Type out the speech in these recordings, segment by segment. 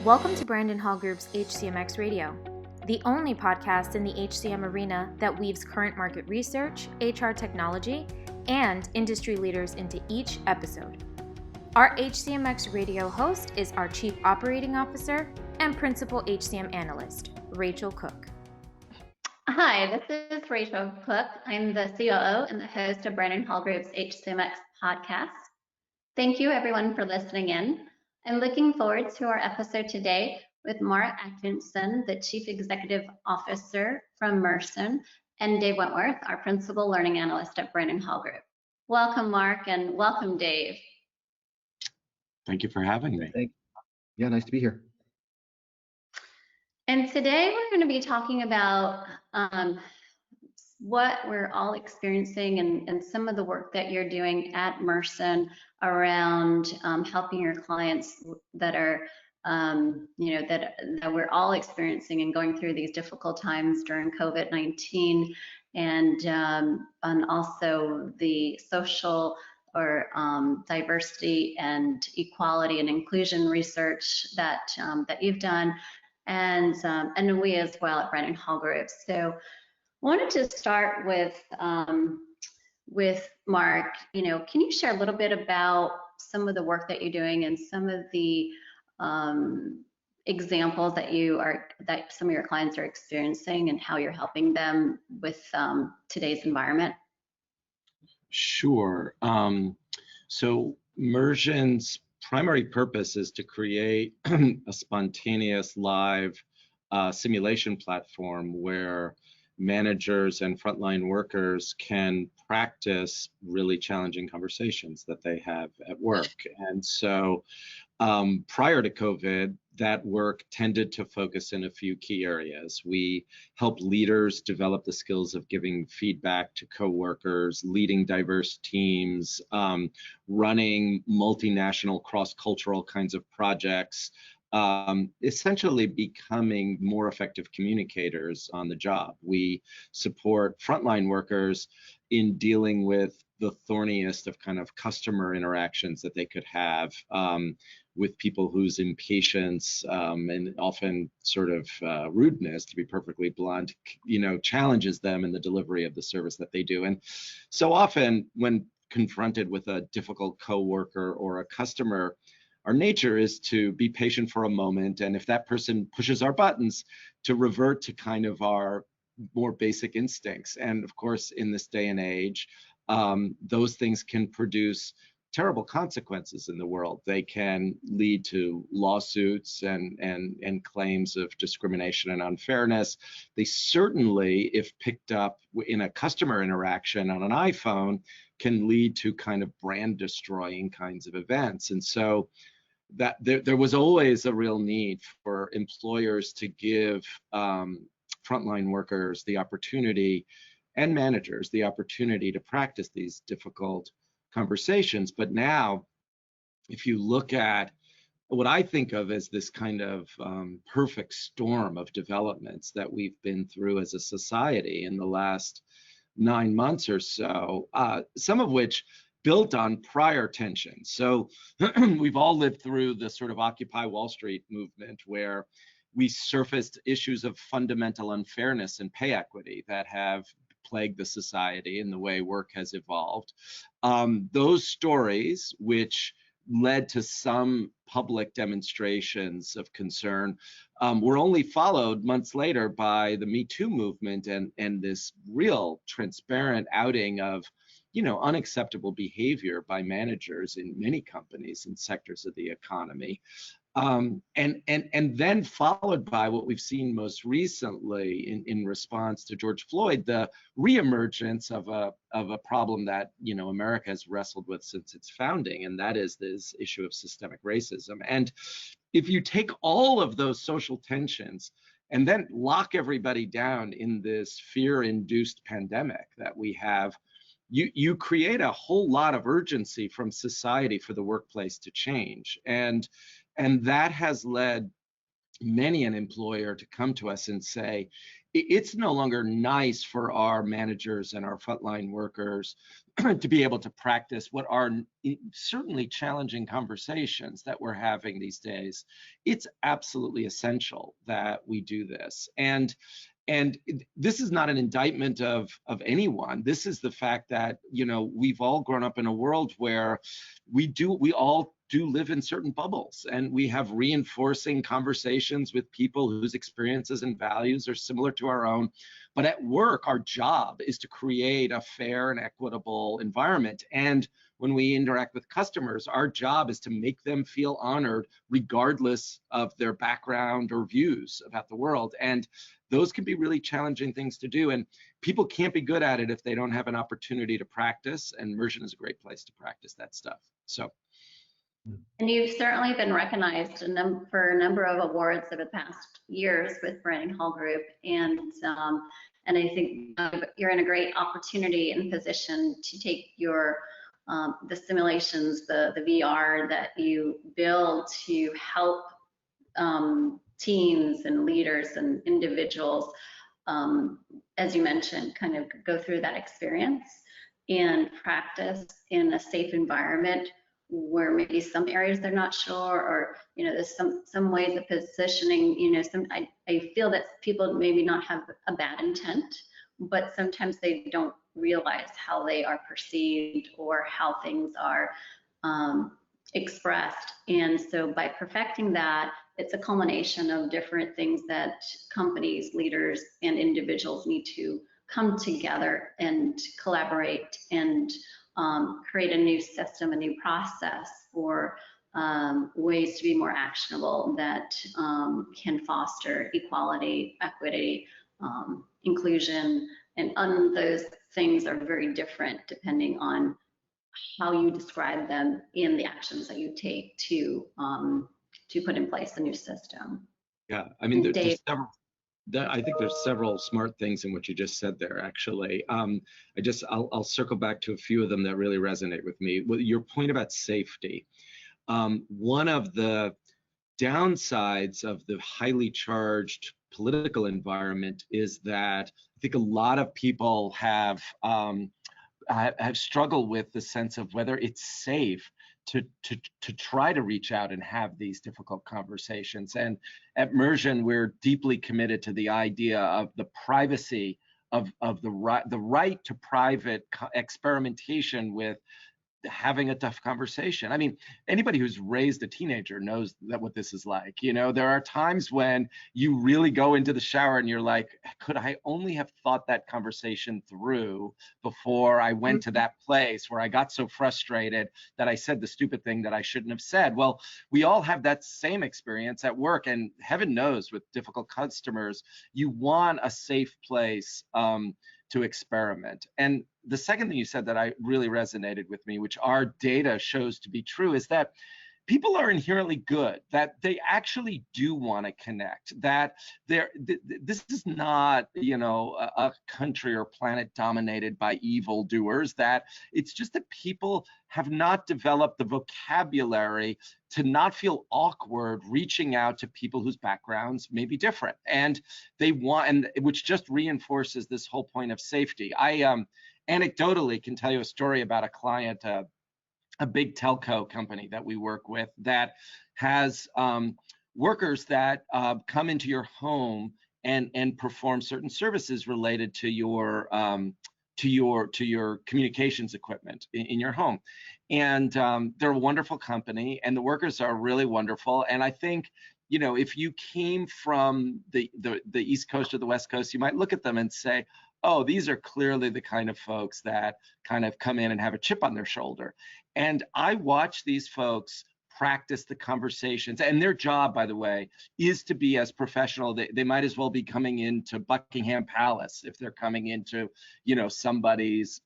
Welcome to Brandon Hall Group's HCMx Radio, the only podcast in the HCM arena that weaves current market research, HR technology, and industry leaders into each episode. Our HCMx Radio host is our Chief Operating Officer and Principal HCM Analyst, Rachel Cook. Hi, this is Rachel Cook. I'm the COO and the host of Brandon Hall Group's HCMx podcast. Thank you everyone for listening in. I'm looking forward to our episode today with Mark Atkinson, the Chief Executive Officer from Mursion, and Dave Wentworth, our Principal Learning Analyst at Brandon Hall Group. Welcome, Mark, and welcome, Dave. Thank you for having me. Yeah, nice to be here. And today we're going to be talking about what we're all experiencing and some of the work that you're doing at Mursion around helping your clients that are, that we're all experiencing and going through these difficult times during COVID-19, and also the social or diversity and equality and inclusion research that you've done, and we as well at Brandon Hall Group. So I wanted to start with Mark. Can you share a little bit about some of the work that you're doing and some of the examples that some of your clients are experiencing and how you're helping them with today's environment? Sure. So Mursion's primary purpose is to create a spontaneous live simulation platform where managers and frontline workers can practice really challenging conversations that they have at work. And so prior to COVID, that work tended to focus in a few key areas. We help leaders develop the skills of giving feedback to coworkers, leading diverse teams, running multinational cross-cultural kinds of projects, essentially becoming more effective communicators on the job. We support frontline workers in dealing with the thorniest of kind of customer interactions that they could have with people whose impatience and often sort of rudeness, to be perfectly blunt, challenges them in the delivery of the service that they do. And so often when confronted with a difficult coworker or a customer, our nature is to be patient for a moment, and if that person pushes our buttons, to revert to kind of our more basic instincts. And of course, in this day and age, those things can produce terrible consequences in the world. They can lead to lawsuits and claims of discrimination and unfairness. They certainly, if picked up in a customer interaction on an iPhone, can lead to kind of brand destroying kinds of events. And so that there was always a real need for employers to give frontline workers the opportunity, and managers the opportunity, to practice these difficult conversations. But now, if you look at what I think of as this kind of perfect storm of developments that we've been through as a society in the last 9 months or so, some of which built on prior tensions. So we've all lived through the sort of Occupy Wall Street movement, where we surfaced issues of fundamental unfairness and pay equity that have plagued the society and the way work has evolved. Those stories, which led to some public demonstrations of concern, were only followed months later by the Me Too movement and this real transparent outing of unacceptable behavior by managers in many companies and sectors of the economy. And then followed by what we've seen most recently in response to George Floyd, the reemergence of a problem that America has wrestled with since its founding, and that is this issue of systemic racism. And if you take all of those social tensions and then lock everybody down in this fear-induced pandemic that we have, you create a whole lot of urgency from society for the workplace to change. And that has led many an employer to come to us and say, it's no longer nice for our managers and our frontline workers to be able to practice what are certainly challenging conversations that we're having these days. It's absolutely essential that we do this. And this is not an indictment of anyone. This is the fact that, you know, we've all grown up in a world where we all do live in certain bubbles, and we have reinforcing conversations with people whose experiences and values are similar to our own. But at work, our job is to create a fair and equitable environment. And when we interact with customers, our job is to make them feel honored regardless of their background or views about the world. And those can be really challenging things to do. And people can't be good at it if they don't have an opportunity to practice. And Mursion is a great place to practice that stuff. So. And you've certainly been recognized for a number of awards over the past years with Branding Hall Group, and I think you're in a great opportunity and position to take your the simulations, the VR that you build to help teams and leaders and individuals, as you mentioned, kind of go through that experience and practice in a safe environment where maybe some areas they're not sure, or, you know, there's some ways of positioning, you know, I feel that people maybe not have a bad intent, but sometimes they don't realize how they are perceived or how things are expressed. And so by perfecting that, it's a culmination of different things that companies, leaders, and individuals need to come together and collaborate and create a new system, a new process for ways to be more actionable that can foster equality, equity, inclusion, and those things are very different depending on how you describe them in the actions that you take to put in place a new system. Yeah, I mean, there's several. I think there's several smart things in what you just said there, actually. I'll circle back to a few of them that really resonate with me. Your point about safety. One of the downsides of the highly charged political environment is that I think a lot of people have struggled with the sense of whether it's safe to try to reach out and have these difficult conversations. And at Mursion, we're deeply committed to the idea of the privacy of the right to private experimentation with having a tough conversation. I mean, anybody who's raised a teenager knows that what this is like. You know, there are times when you really go into the shower and you're like, could I only have thought that conversation through before I went to that place where I got so frustrated that I said the stupid thing that I shouldn't have said? Well, we all have that same experience at work, and heaven knows with difficult customers, you want a safe place to experiment. And the second thing you said that I really resonated with me, which our data shows to be true, is that people are inherently good, that they actually do want to connect, that this is not, you know, a country or planet dominated by evildoers, that it's just that people have not developed the vocabulary to not feel awkward reaching out to people whose backgrounds may be different. And they want, and which just reinforces this whole point of safety. I anecdotally can tell you a story about a client, a big telco company that we work with that has workers that come into your home and perform certain services related to your communications equipment in your home. And they're a wonderful company, and the workers are really wonderful. And I think, you know, if you came from the East Coast or the West Coast, you might look at them and say, oh, these are clearly the kind of folks that kind of come in and have a chip on their shoulder. And I watch these folks practice the conversations, and their job, by the way, is to be as professional. They might as well be coming into Buckingham Palace if they're coming into, you know, somebody's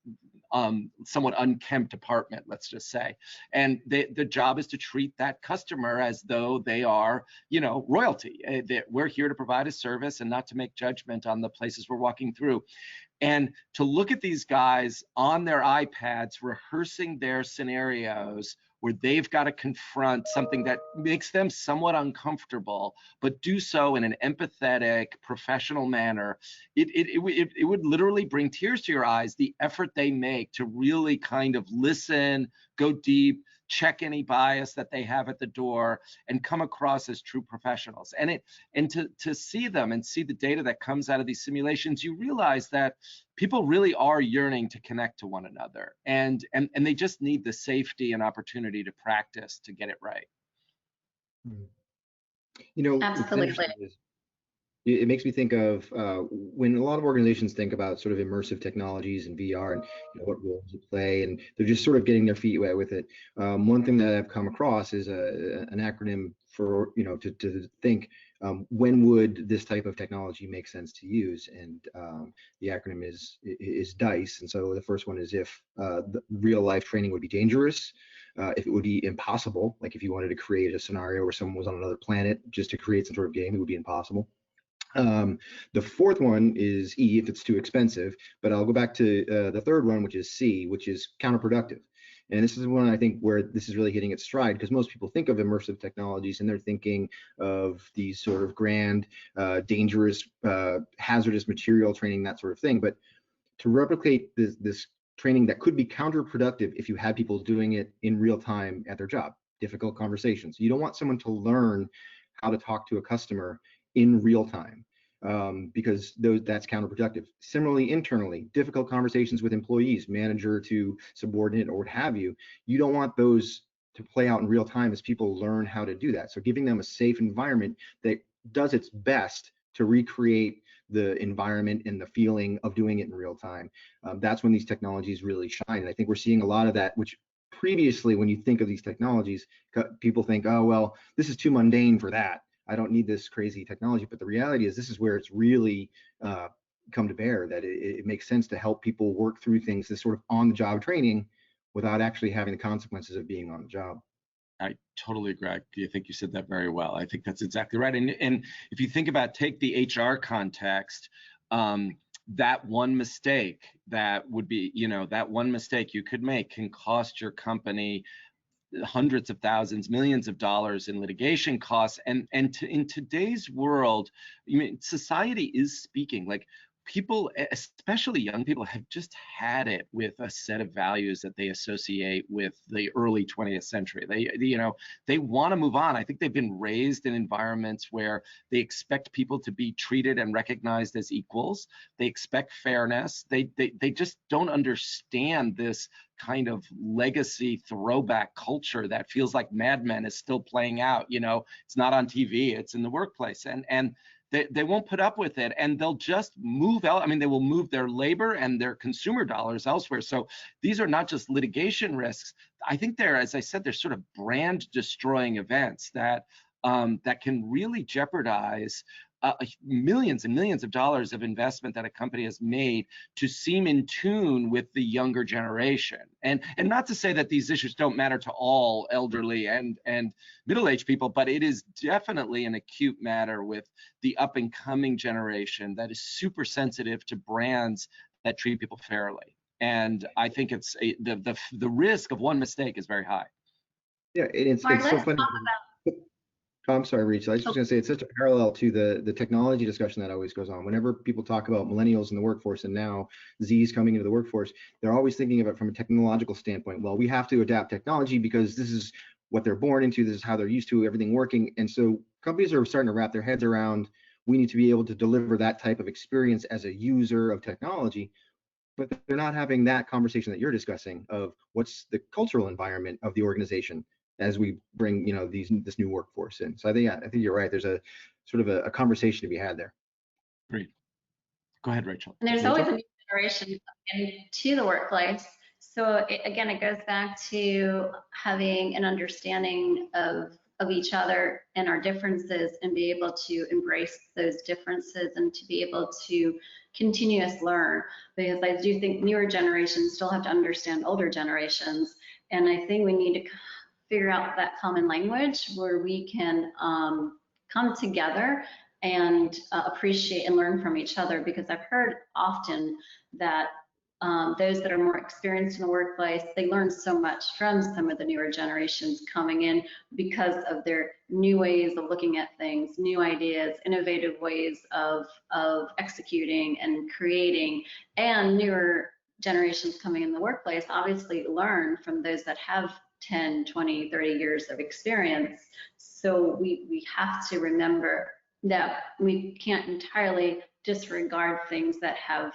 somewhat unkempt apartment, let's just say. And the job is to treat that customer as though they are, you know, royalty. We're here to provide a service and not to make judgment on the places we're walking through. And to look at these guys on their iPads rehearsing their scenarios where they've got to confront something that makes them somewhat uncomfortable, but do so in an empathetic, professional manner, it would literally bring tears to your eyes, the effort they make to really kind of listen, go deep, check any bias that they have at the door, and come across as true professionals. And to see them and see the data that comes out of these simulations, you realize that people really are yearning to connect to one another, and they just need the safety and opportunity to practice to get it right. You know, Absolutely. it makes me think of when a lot of organizations think about sort of immersive technologies and VR and what roles it play, and they're just sort of getting their feet wet with it. One thing that I've come across is an acronym for to think when would this type of technology make sense to use, and the acronym is DICE. And so the first one is if the real life training would be dangerous. If it would be impossible, like if you wanted to create a scenario where someone was on another planet just to create some sort of game, it would be impossible. The fourth one is E, if it's too expensive, but I'll go back to the third one, which is C, which is counterproductive. And this is one I think where this is really hitting its stride, because most people think of immersive technologies and they're thinking of these sort of grand, dangerous, hazardous material training, that sort of thing. But to replicate this training that could be counterproductive if you had people doing it in real time at their job, difficult conversations. You don't want someone to learn how to talk to a customer in real time, because that's counterproductive. Similarly, internally, difficult conversations with employees, manager to subordinate or what have you, you don't want those to play out in real time as people learn how to do that. So giving them a safe environment that does its best to recreate the environment and the feeling of doing it in real time. That's when these technologies really shine. And I think we're seeing a lot of that, which previously, when you think of these technologies, people think, oh, well, this is too mundane for that. I don't need this crazy technology. But the reality is this is where it's really come to bear, that it makes sense to help people work through things, this sort of on-the-job training without actually having the consequences of being on the job. I totally agree. I think you said that very well. I think that's exactly right. And if you think about, take the HR context, that one mistake that would be, that one mistake you could make can cost your company hundreds of thousands, millions of dollars in litigation costs. And in today's world, society is speaking. Like, people, especially young people, have just had it with a set of values that they associate with the early 20th century. They want to move on. I think they've been raised in environments where they expect people to be treated and recognized as equals. They expect fairness. They just don't understand this kind of legacy throwback culture that feels like Mad Men is still playing out. It's not on TV, it's in the workplace. And they won't put up with it, and they'll just move out. I mean, they will move their labor and their consumer dollars elsewhere. So these are not just litigation risks. I think they're, as I said, they're sort of brand destroying events that can really jeopardize millions and millions of dollars of investment that a company has made to seem in tune with the younger generation. And not to say that these issues don't matter to all elderly and middle-aged people, but it is definitely an acute matter with the up-and-coming generation that is super sensitive to brands that treat people fairly. And I think it's the risk of one mistake is very high. Yeah, it's so funny. Oh, I'm sorry, Rachel. I was just going to say it's such a parallel to the technology discussion that always goes on. Whenever people talk about millennials in the workforce and now Z's coming into the workforce, they're always thinking of it from a technological standpoint. Well, we have to adapt technology because this is what they're born into. This is how they're used to everything working. And so companies are starting to wrap their heads around, we need to be able to deliver that type of experience as a user of technology. But they're not having that conversation that you're discussing of what's the cultural environment of the organization as we bring this new workforce in. So I think you're right. There's a sort of a conversation to be had there. Great. Go ahead, Rachel. And there's always a new generation into the workplace. So again, it goes back to having an understanding of each other and our differences, and be able to embrace those differences and to be able to continuously learn. Because I do think newer generations still have to understand older generations. And I think we need to figure out that common language where we can come together and appreciate and learn from each other. Because I've heard often that those that are more experienced in the workplace, they learn so much from some of the newer generations coming in because of their new ways of looking at things, new ideas, innovative ways of executing and creating, and newer generations coming in the workplace obviously learn from those that have 10, 20, 30 years of experience. So we have to remember that we can't entirely disregard things that have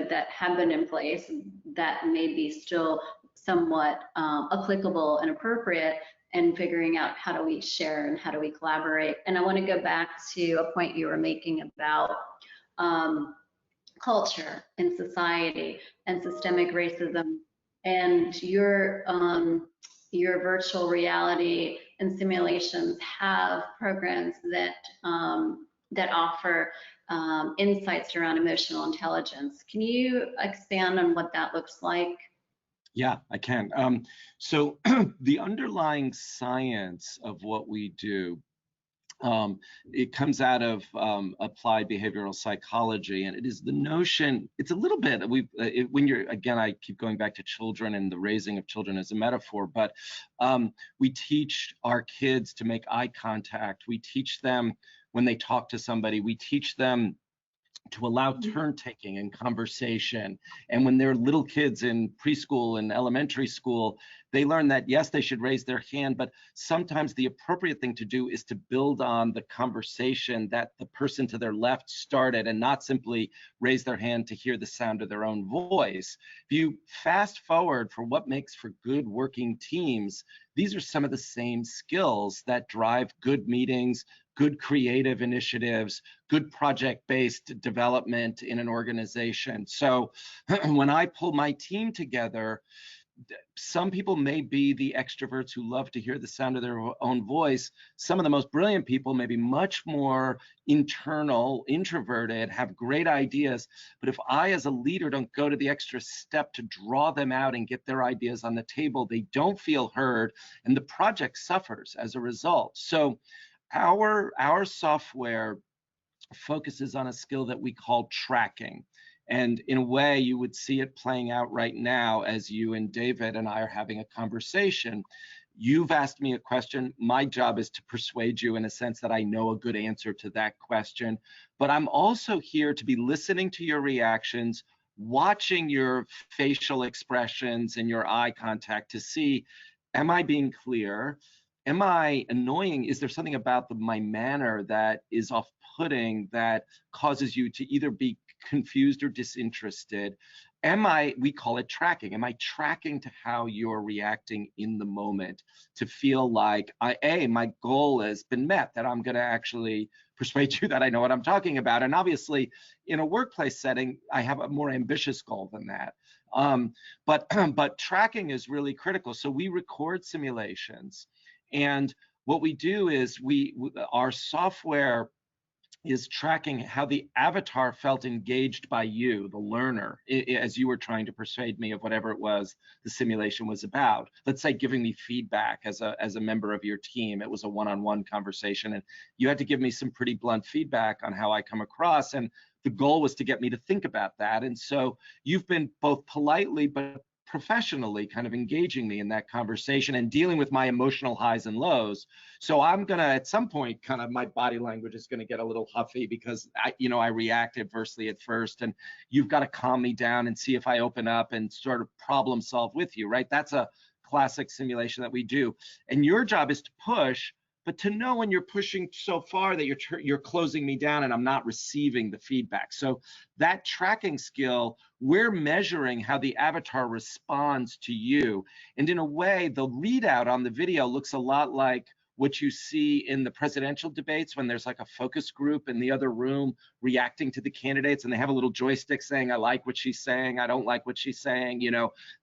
that have been in place that may be still somewhat applicable and appropriate, and figuring out how do we share and how do we collaborate. And I want to go back to a point you were making about culture in society and systemic racism, and your virtual reality and simulations have programs that that offer insights around emotional intelligence. Can you expand on what that looks like? Yeah, I can. So the underlying science of what we do, it comes out of applied behavioral psychology, and it is the notion, it's a little bit, when you're, again, I keep going back to children and the raising of children as a metaphor, but we teach our kids to make eye contact. We teach them when they talk to somebody, we teach them to allow turn taking and conversation. And when they're little kids in preschool and elementary school, they learn that, yes, they should raise their hand, but sometimes the appropriate thing to do is to build on the conversation that the person to their left started, and not simply raise their hand to hear the sound of their own voice. If you fast forward for what makes for good working teams, these are some of the same skills that drive good meetings, good creative initiatives, good project-based development in an organization. So when I pull my team together, some people may be the extroverts who love to hear the sound of their own voice. Some of the most brilliant people may be much more internal, introverted, have great ideas. But if I, as a leader, don't go to the extra step to draw them out and get their ideas on the table, they don't feel heard, and the project suffers as a result. So our software focuses on a skill that we call tracking. And in a way, you would see it playing out right now as you and David and I are having a conversation. You've asked me a question. My job is to persuade you in a sense that I know a good answer to that question. But I'm also here to be listening to your reactions, watching your facial expressions and your eye contact to see, am I being clear? Am I annoying? Is there something about my manner that is off-putting that causes you to either be confused or disinterested? We call it tracking. Am I tracking to how you're reacting in the moment to feel like, my goal has been met, that I'm going to actually persuade you that I know what I'm talking about? And obviously, in a workplace setting, I have a more ambitious goal than that. But tracking is really critical. So we record simulations. And what we do is our software is tracking how the avatar felt engaged by you, the learner, as you were trying to persuade me of whatever it was the simulation was about. Let's say giving me feedback as a member of your team. It was a one-on-one conversation, and you had to give me some pretty blunt feedback on how I come across, and the goal was to get me to think about that. And so you've been both politely but professionally kind of engaging me in that conversation and dealing with my emotional highs and lows. So I'm gonna, at some point, kind of my body language is gonna get a little huffy because I react adversely at first, and you've got to calm me down and see if I open up and sort of problem solve with you, right? That's a classic simulation that we do. And your job is to push, but to know when you're pushing so far that you're closing me down and I'm not receiving the feedback. So that tracking skill, we're measuring how the avatar responds to you. And in a way, the readout on the video looks a lot like what you see in the presidential debates when there's like a focus group in the other room reacting to the candidates, and they have a little joystick saying, I like what she's saying, I don't like what she's saying,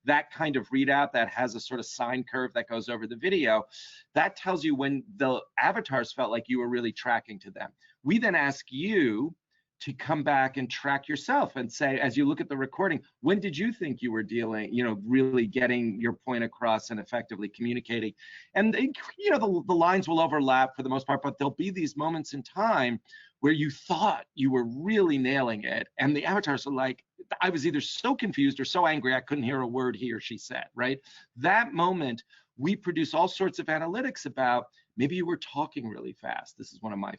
that kind of readout that has a sort of sine curve that goes over the video. That tells you when the avatars felt like you were really tracking to them. We then ask you to come back and track yourself and say, as you look at the recording, when did you think you were dealing, really getting your point across and effectively communicating? And the lines will overlap for the most part, but there'll be these moments in time where you thought you were really nailing it, and the avatars are like, I was either so confused or so angry I couldn't hear a word he or she said, right? That moment, we produce all sorts of analytics about maybe you were talking really fast. This is one of my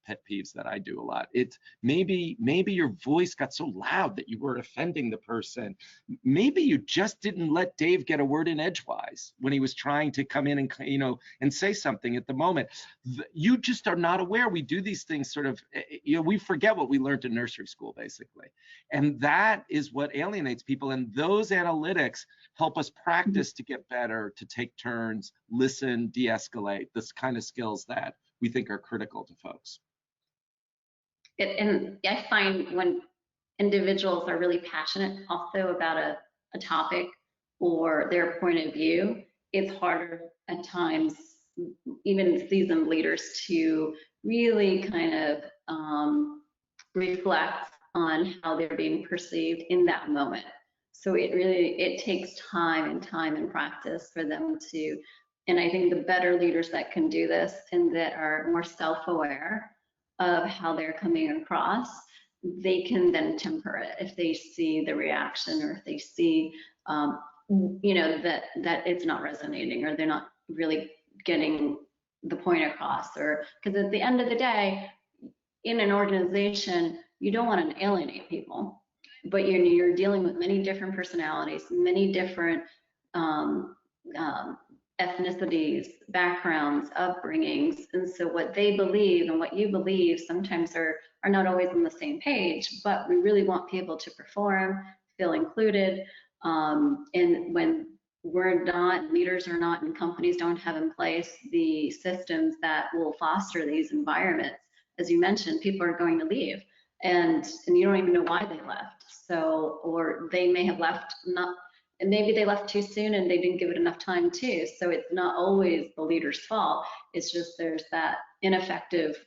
pet peeves that I do a lot. It's maybe your voice got so loud that you were offending the person. Maybe you just didn't let Dave get a word in edgewise when he was trying to come in and, you know, and say something at the moment. You just are not aware. We do these things sort of, you know, we forget what we learned in nursery school, basically. And that is what alienates people. And those analytics help us practice to get better, to take turns, listen, de-escalate, this kind of skills that we think are critical to folks. And I find when individuals are really passionate also about a topic or their point of view, it's harder at times, even seasoned leaders, to really kind of reflect on how they're being perceived in that moment. So it takes time and practice for them to, and I think the better leaders that can do this and that are more self-aware of how they're coming across, they can then temper it if they see the reaction, or if they see, you know, that it's not resonating, or they're not really getting the point across. Or because at the end of the day, in an organization, you don't want to alienate people, but you're dealing with many different personalities, many different ethnicities, backgrounds, upbringings, and so what they believe and what you believe sometimes are not always on the same page. But we really want people to perform, feel included, and when we're not, leaders are not, and companies don't have in place the systems that will foster these environments, as you mentioned, people are going to leave, and you don't even know why they left. So, or they may have left not, and maybe they left too soon and they didn't give it enough time too. So it's not always the leader's fault. It's just there's that ineffective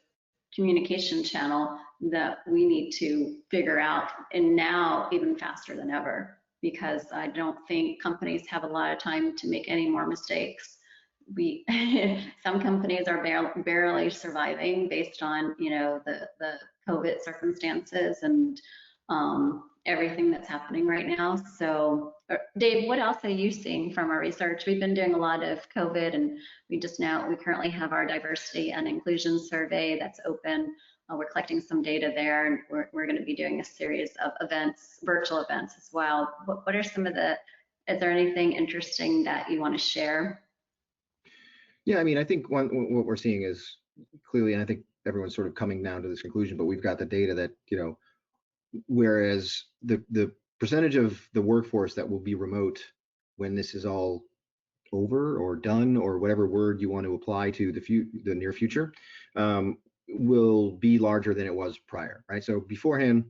communication channel that we need to figure out, and now even faster than ever, because I don't think companies have a lot of time to make any more mistakes. Some companies are barely surviving based on, you know, the COVID circumstances and everything that's happening right now. So Dave, what else are you seeing from our research? We've been doing a lot of COVID, and we currently have our diversity and inclusion survey that's open. We're collecting some data there, and we're going to be doing a series of events, virtual events as well. What are some of is there anything interesting that you want to share? Yeah, I mean, I think what we're seeing is clearly, and I think everyone's sort of coming down to this conclusion, but we've got the data that, you know, whereas the percentage of the workforce that will be remote when this is all over or done, or whatever word you want to apply to the near future, will be larger than it was prior, right? So beforehand,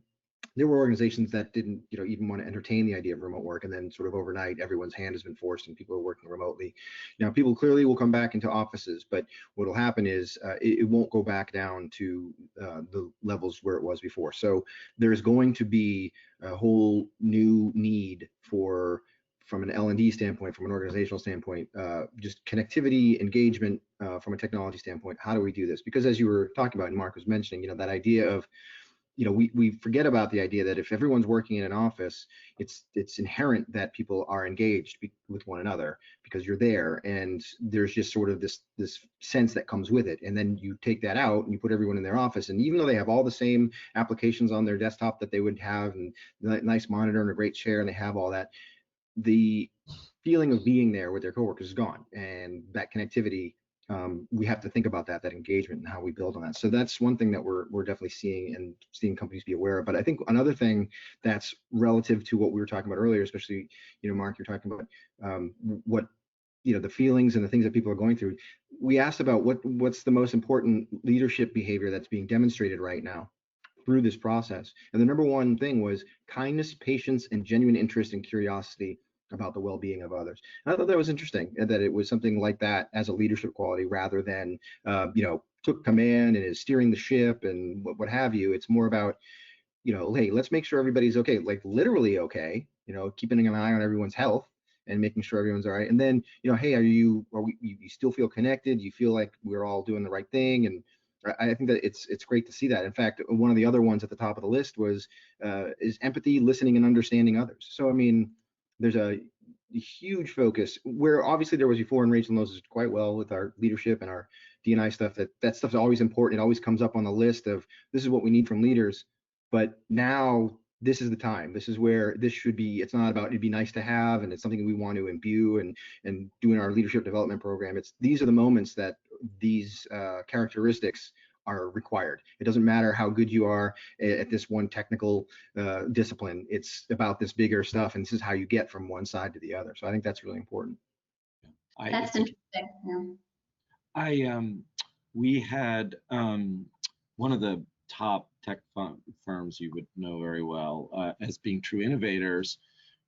there were organizations that didn't, you know, even want to entertain the idea of remote work, and then sort of overnight, everyone's hand has been forced and people are working remotely. Now, people clearly will come back into offices, but what will happen is it won't go back down to the levels where it was before. So there's going to be a whole new need for, from an L&D standpoint, from an organizational standpoint, just connectivity, engagement, from a technology standpoint. How do we do this? Because as you were talking about, and Mark was mentioning, you know, that idea of, you know, we forget about the idea that if everyone's working in an office, it's inherent that people are engaged with one another because you're there, and there's just sort of this sense that comes with it. And then you take that out and you put everyone in their office, and even though they have all the same applications on their desktop that they would have, and a nice monitor and a great chair, and they have all that, the feeling of being there with their coworkers is gone, and that connectivity, we have to think about that engagement and how we build on that. So that's one thing that we're definitely seeing companies be aware of. But I think another thing that's relative to what we were talking about earlier, especially, you know, Mark, you're talking about what, you know, the feelings and the things that people are going through. We asked about what's the most important leadership behavior that's being demonstrated right now through this process. And the number one thing was kindness, patience, and genuine interest and curiosity about the well-being of others. And I thought that was interesting, that it was something like that as a leadership quality, rather than, you know, took command and is steering the ship and what have you. It's more about, you know, hey, let's make sure everybody's okay, like literally okay, you know, keeping an eye on everyone's health and making sure everyone's all right. And then, you know, hey, you still feel connected? You feel like we're all doing the right thing? And I think that it's great to see that. In fact, one of the other ones at the top of the list was is empathy, listening, and understanding others. So I mean, there's a huge focus where obviously there was before, and Rachel knows this quite well with our leadership and our D&I stuff, that stuff's always important. It always comes up on the list of this is what we need from leaders. But now this is the time. This is where this should be. It's not about it'd be nice to have, and it's something we want to imbue and do in our leadership development program. These are the moments that these characteristics are required. It doesn't matter how good you are at this one technical discipline. It's about this bigger stuff, and this is how you get from one side to the other. So I think that's really important. That's interesting. Yeah. We had one of the top tech firms you would know very well as being true innovators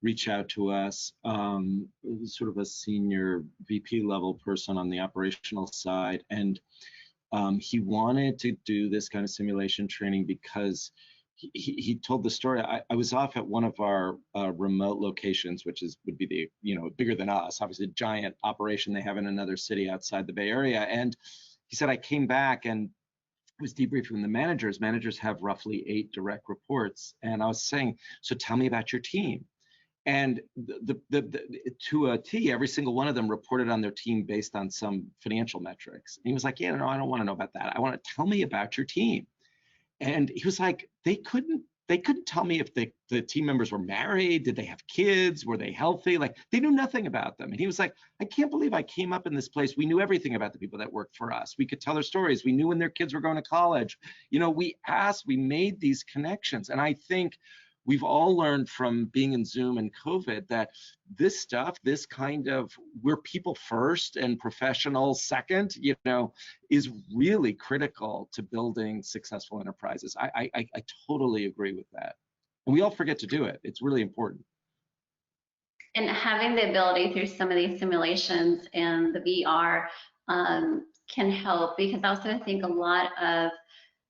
reach out to us, sort of a senior VP level person on the operational side, and he wanted to do this kind of simulation training because he told the story. I was off at one of our remote locations, which would be the bigger than us, obviously a giant operation they have in another city outside the Bay Area, and he said I came back and was debriefing the managers. Managers have roughly 8 direct reports, and I was saying, so tell me about your team. And to a T, every single one of them reported on their team based on some financial metrics. And he was like, yeah, no, I don't want to know about that. I want to tell me about your team. And he was like, they couldn't tell me if the team members were married, did they have kids, were they healthy? Like they knew nothing about them. And he was like, I can't believe I came up in this place. We knew everything about the people that worked for us. We could tell their stories. We knew when their kids were going to college. We made these connections. And I think we've all learned from being in Zoom and COVID that this stuff, this kind of we're people first and professionals second, is really critical to building successful enterprises. I totally agree with that. And we all forget to do it. It's really important. And having the ability through some of these simulations and the VR can help, because I also think a lot of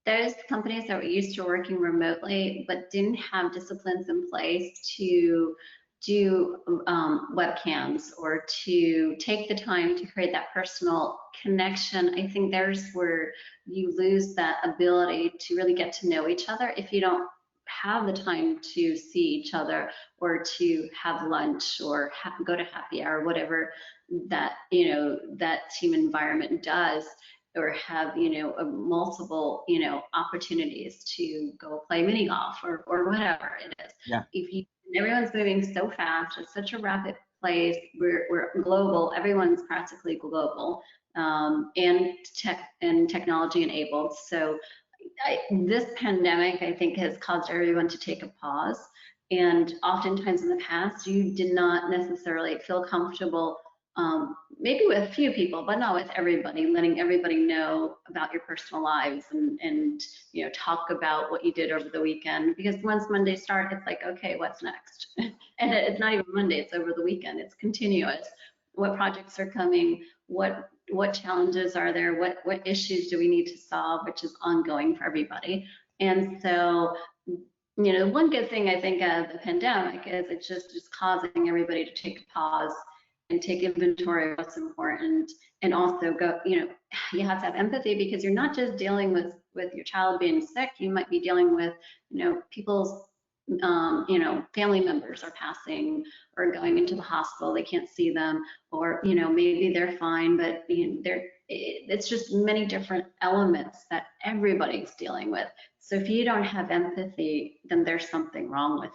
those companies that were used to working remotely but didn't have disciplines in place to do webcams or to take the time to create that personal connection, I think there's where you lose that ability to really get to know each other if you don't have the time to see each other or to have lunch or go to happy hour, whatever that that team environment does, or have multiple opportunities to go play mini golf or whatever it is. Yeah. Everyone's moving so fast, it's such a rapid place. We're global. Everyone's practically global, and technology enabled. So this pandemic, I think, has caused everyone to take a pause. And oftentimes in the past, you did not necessarily feel comfortable, maybe with a few people, but not with everybody, letting everybody know about your personal lives and talk about what you did over the weekend. Because once Mondays start, it's like, okay, what's next? And it's not even Monday, it's over the weekend. It's continuous. What projects are coming? What challenges are there? What issues do we need to solve, which is ongoing for everybody. And so, one good thing I think of the pandemic is it's just causing everybody to take a pause and take inventory of what's important, and also go, you have to have empathy, because you're not just dealing with your child being sick, you might be dealing with, people's, family members are passing or going into the hospital, they can't see them, or, maybe they're fine, but it's just many different elements that everybody's dealing with. So if you don't have empathy, then there's something wrong with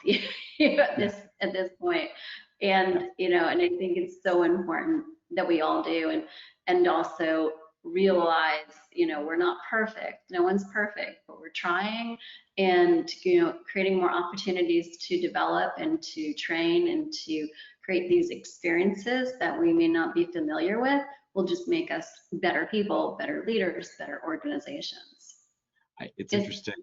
you at this point. And and I think it's so important that we all do, and also realize we're not perfect. No one's perfect, but we're trying, and creating more opportunities to develop and to train and to create these experiences that we may not be familiar with will just make us better people, better leaders, better organizations. It's interesting.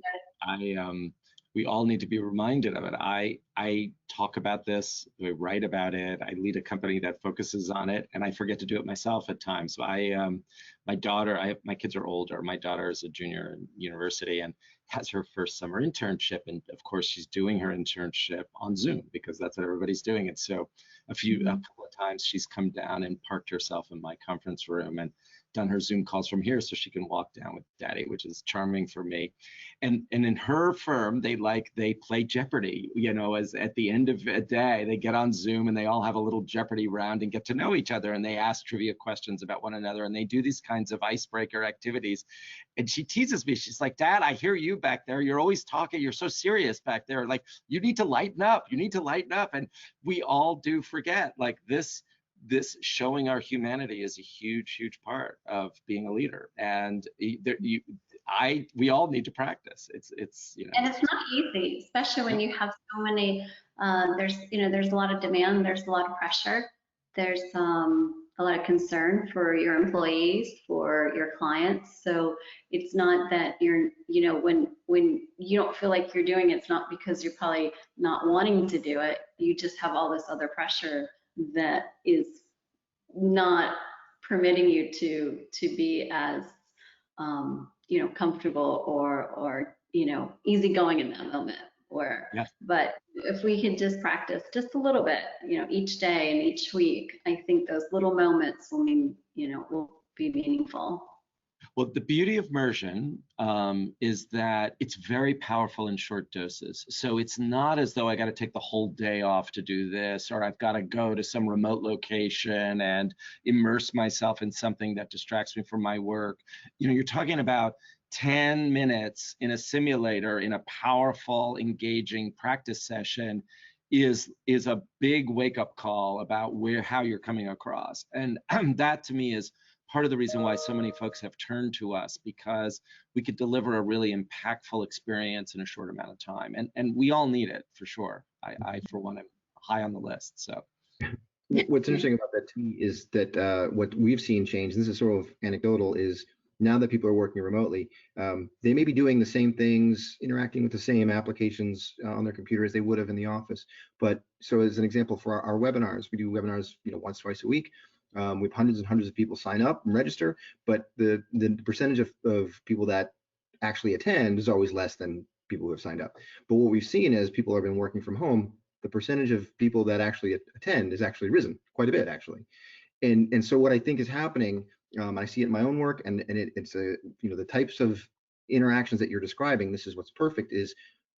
We all need to be reminded of it. I talk about this, I write about it, I lead a company that focuses on it, and I forget to do it myself at times. So my daughter, my kids are older. My daughter is a junior in university and has her first summer internship. And of course, she's doing her internship on Zoom because that's what everybody's doing. And so a couple of times she's come down and parked herself in my conference room and done her Zoom calls from here so she can walk down with Daddy, which is charming for me. And in her firm, they play Jeopardy, you know, as at the end of a day, they get on Zoom and they all have a little Jeopardy round and get to know each other, and they ask trivia questions about one another, and they do these kinds of icebreaker activities. And she teases me. She's like, Dad, I hear you back there. You're always talking. You're so serious back there. Like, you need to lighten up. You need to lighten up. And we all do forget, like, this showing our humanity is a huge part of being a leader. And we all need to practice. It's you know. And it's not easy, especially when you have so many, there's a lot of demand, there's a lot of pressure, there's a lot of concern for your employees, for your clients. So it's not that you're, you know, when you don't feel like you're doing it, it's not because you're probably not wanting to do it. You just have all this other pressure that is not permitting you to be as you know, comfortable or you know, easygoing in that moment. Yes. But if we could just practice just a little bit, you know, each day and each week, I think those little moments will will be meaningful. Well, the beauty of Mursion is that it's very powerful in short doses. So it's not as though I got to take the whole day off to do this, or I've got to go to some remote location and immerse myself in something that distracts me from my work. You know, you're talking about 10 minutes in a simulator in a powerful, engaging practice session is a big wake-up call about how you're coming across. And that to me is part of the reason why so many folks have turned to us, because we could deliver a really impactful experience in a short amount of time. And we all need it, for sure. I for one, am high on the list. So what's interesting about that to me is that what we've seen change, and this is sort of anecdotal, is now that people are working remotely, they may be doing the same things, interacting with the same applications on their computer as they would have in the office. But so as an example, for our webinars, we do webinars, you know, once, twice a week. We have hundreds and hundreds of people sign up and register, but the percentage of people that actually attend is always less than people who have signed up. But what we've seen is people have been working from home, the percentage of people that actually attend is actually risen quite a bit, actually. And so what I think is happening, I see it in my own work, and it's you know, the types of interactions that you're describing, this is what's perfect, is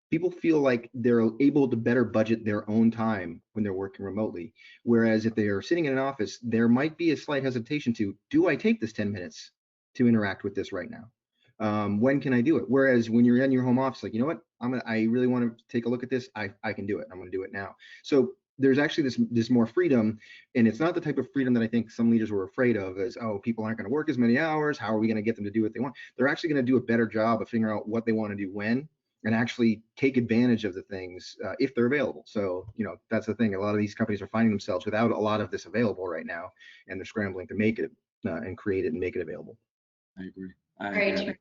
people feel like they're able to better budget their own time when they're working remotely. Whereas if they are sitting in an office, there might be a slight hesitation to, do I take this 10 minutes to interact with this right now? When can I do it? Whereas when you're in your home office, like, you know what, I really want to take a look at this. I can do it. I'm going to do it now. So there's actually this more freedom, and it's not the type of freedom that I think some leaders were afraid of, as, oh, people aren't going to work as many hours. How are we going to get them to do what they want? They're actually going to do a better job of figuring out what they want to do when, and actually take advantage of the things if they're available. So, you know, that's the thing. A lot of these companies are finding themselves without a lot of this available right now, and they're scrambling to make it and create it and make it available. I agree. Very true.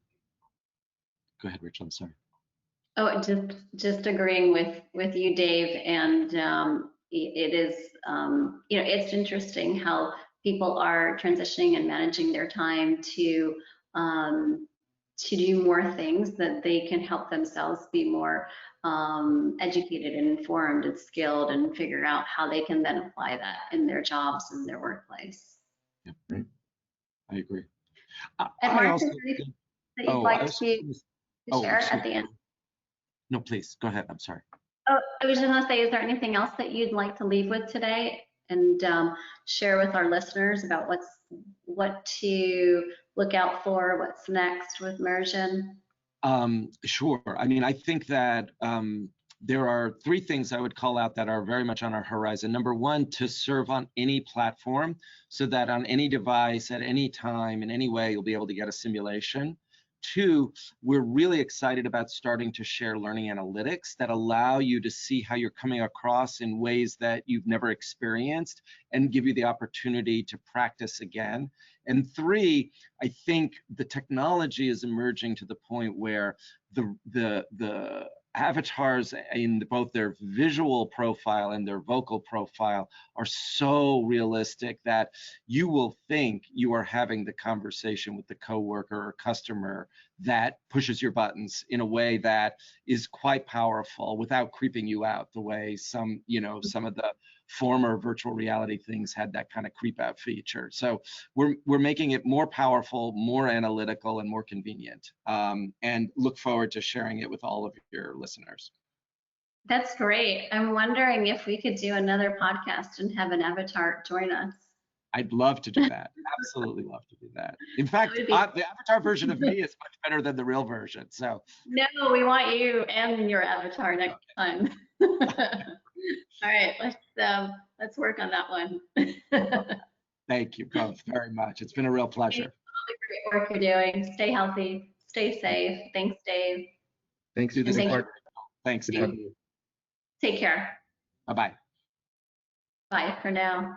Go ahead, Rich. I'm sorry. Oh, just agreeing with you, Dave. And it is, you know, it's interesting how people are transitioning and managing their time to do more things that they can help themselves be more educated and informed and skilled, and figure out how they can then apply that in their jobs and their workplace. Yeah, right. I agree. And Mark, is there anything that you'd like to share at the end? No, please, go ahead. I'm sorry. Oh, I was just going to say, is there anything else that you'd like to leave with today and share with our listeners about what to look out for, what's next with Mursion? Sure. I mean, I think that there are three things I would call out that are very much on our horizon. Number one, to serve on any platform, so that on any device, at any time, in any way, you'll be able to get a simulation. Two, we're really excited about starting to share learning analytics that allow you to see how you're coming across in ways that you've never experienced, and give you the opportunity to practice again. And three, I think the technology is emerging to the point where the avatars in both their visual profile and their vocal profile are so realistic that you will think you are having the conversation with the coworker or customer that pushes your buttons in a way that is quite powerful without creeping you out the way some of the former virtual reality things had that kind of creep out feature. So we're making it more powerful, more analytical, and more convenient, and look forward to sharing it with all of your listeners. That's great. I'm wondering if we could do another podcast and have an avatar join us. I'd love to do that. Absolutely love to do that. In fact, the avatar version of me is much better than the real version. So no, we want you and your avatar next time. All right, let's work on that one. Thank you both very much. It's been a real pleasure. Thanks for all the great work you're doing. Stay healthy, stay safe. Thanks, Dave. Thanks. Do this Thank part. Thanks, Dave. Take care. Bye-bye. Bye for now.